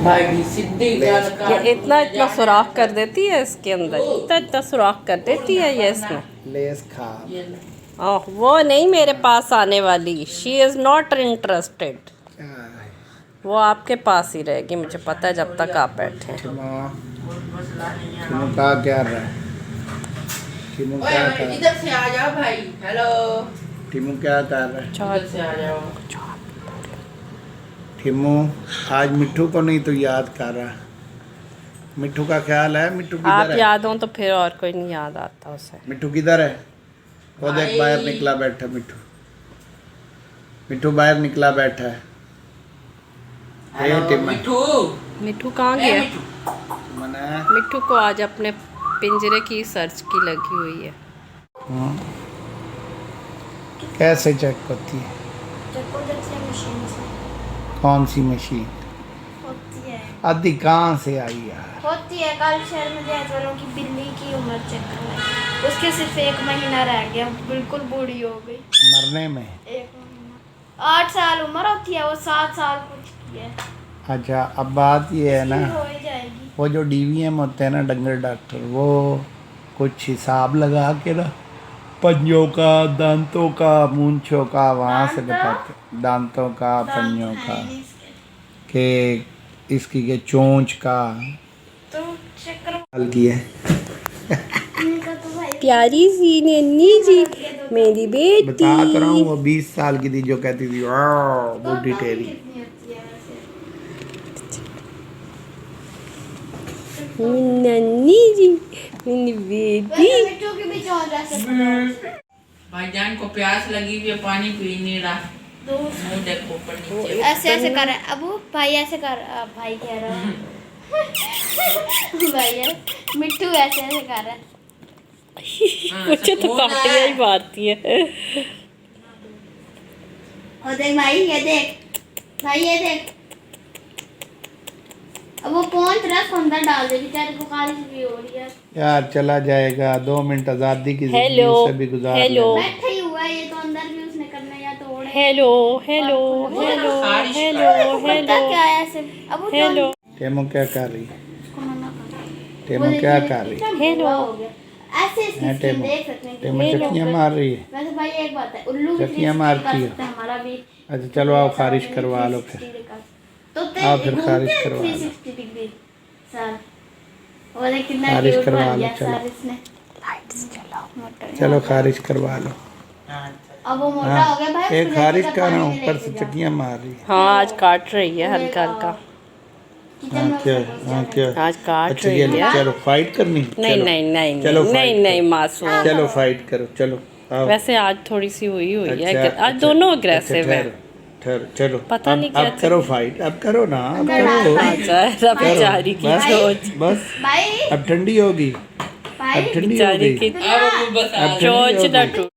भाई सीधी गल कर। ये इतना इतना सुराख कर देती है इसके अंदर, इतना इतना सुराख कर देती है ये इसमें। लेस खा। ओह वो नहीं मेरे पास आने वाली, शी इज़ नॉट इंटरेस्टेड। वो आपके पास ही रहेगी, मुझे पता है, जब तक आप बैठे हैं। क्या रहा है टीमू? क्या कर इधर से आ जाओ भाई। हेलो टीमू, क्या कर रहा है इधर से आ जाओ। टीमू? आज मिट्ठू को नहीं तो याद कर रहा। मिट्ठू का ख्याल है? मिट्ठू आप किधर है? याद हो तो फिर और कोई नहीं याद आता उसे। मिट्ठू किधर है? वो देख बाहर निकला बैठा मिट्ठू। मिट्ठू बाहर निकला बैठा है। मिट्ठू मिट्ठू कहाँ गया? मना मिट्ठू को आज अपने पिंजरे की सर्च की लगी हुई है। कैसे चेक होती है? मशीन से कौन सी मशीन? होती है। आदि कहाँ से आई यार? होती है। कल शहर में जैसे वालों की बिल्ली की उम्र चेक करवाई, उसके सिर्फ 1 महीना रह गया, बिल्कुल बूढ़ी हो गई मरने में। 1 महीना। 8 साल उम्र होती है, वो 7 साल कुछ की है। अच्छा, अब बात ये है ना, हो ही जाएगी। वो जो DVM होते हैं ना, डंगर डॉक्टर, वो कुछ हिसाब लगा के ना पंजों का, दांतों का, मूंछों का, वहाँ से बताते, दांतों का, पंजों का, के इसकी के चोंच का तो चेक करो। हल किया है। प्यारी सी नन्ही जी मेरी बेटी। बता तो रहा हूँ, वो 20 साल की थी जो कहती थी बूढ़ी टेरी। कितनी होती है वैसे? नन्ही जी मेरी बेटी। वैसे मिट्टू की भी चोंच ऐसे भाईजान को प्यास लगी हुई है, पानी पी नहीं रहा। दूर मुंह देखो ऊपर नीचे। ऐसे ऐसे कर रहा है। अबू भाई ऐसे कर, भाई कह रहा हूँ भाई है मिट्टू ऐसे ऐसे कर रहा है। मुझे तो काटियाँ ही मारती है। और देख भाई, ये देख भाई, ये देख। अब वो पहुंच रहा है, अंदर डाल दे, बेचारे को खारिश भी हो रही है यार। चला जाएगा, 2 मिनट आज़ादी की जिंदगी हेलो, उससे भी गुजार हेलो। लेना। बैठा ही हुआ है, ये तो अंदर भी उसने करना है या तो ओढ़े। हेलो हेलो हेलो हेलो करता हेलो क्या है ऐसे? अब वो हेलो। टेमो क्या कर रही है? उसको मना कर। टेमो क्या कर रही है? हेलो हो गया ऐसे इसकी है स्किन टेमो? देख सकते हैं। टेमो चक्कियाँ मार रही है। वैसे भाई एक बात है, उल्लू भी चक्कियाँ 360 मारती कर है। सकते हैं, हमारा भी। अच्छा चलो, आओ खारिज करवा लो फिर। तो आओ फिर खारिज करवा लो। 360 डिग्री सर। और देख कितना खारिज क्यूट करवा बन लो, गया चलो। सर इसने। चलो खारिज करवा लो। अब वो मोटा हो गया भाई। एक उसको खारिज जल्दी कर रहा हूँ, पानी में ऊपर लेके से जा। चक्कियाँ मार रही है। हाँ आज काट रही है हल्का हल्का। किचन हाँ में क्या? उसको हाँ क्या? आज काट अच्छा रही ये है। चलो फाइट करनी। नहीं चलो। नहीं नहीं चलो नहीं फाइट नहीं नहीं करो। मासूम। चलो फाइट करो, चलो आओ। वैसे आज थोड़ी सी हुई हुई है, अच्छा, आज दोनों अग्रेसिव है। ठहरो, चलो पता नहीं क्या अब करो फाइट, अब करो ना, अब अंदर करो। डाल बेचारा बेचारी की बस चोंच, बस, भाई अब ठंडी होगी, भाई अब ठंडी हो बेचारी गई, की अब बस अब ठंडी चोंच हो न गई। टूट।